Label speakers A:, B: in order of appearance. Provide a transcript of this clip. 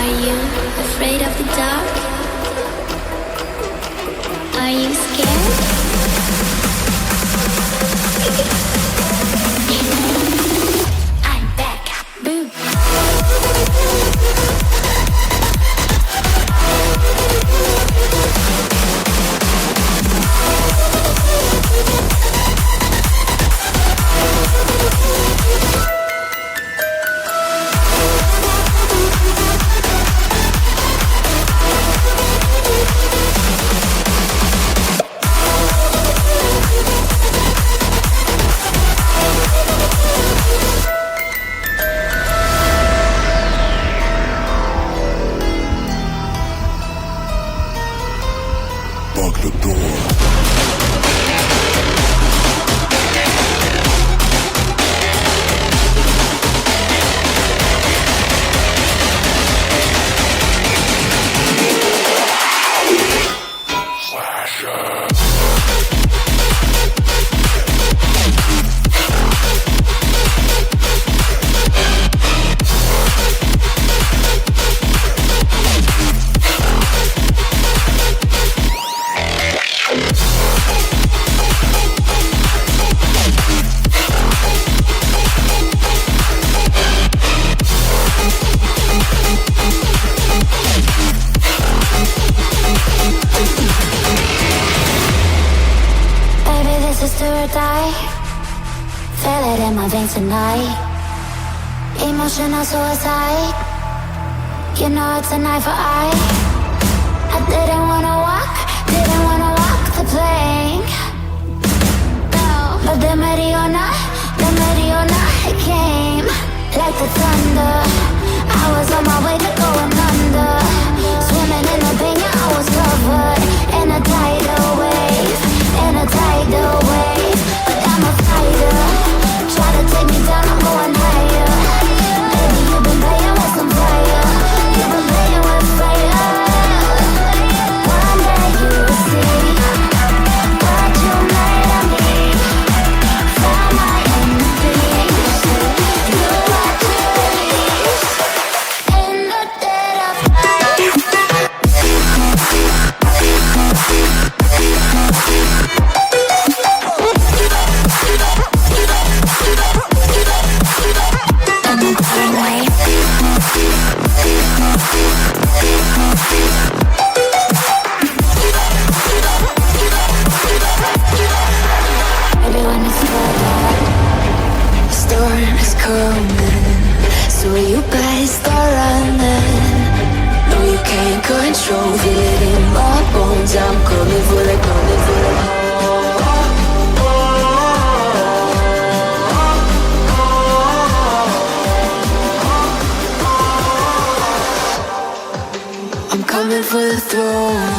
A: Are you afraid of the dark? Are you scared? I'm back. Boom.
B: Tonight, emotional suicide. You know it's an eye for eye. I didn't wanna walk the plank. No, but the Mariona, it came like the thunder. I was on my way to going under, swimming in the pain. Yeah, I was covered in a tidal wave, But I'm a fighter. Try to take me down, I'm going higher. Baby, you've been playing with some fire. You've been playing with fire. One day you'll see what you made of me. Find my enemies. You are to release in the dead of night.
C: You better start running. No, you can't control. Feel it in my bones. I'm coming for the I'm coming for the throne.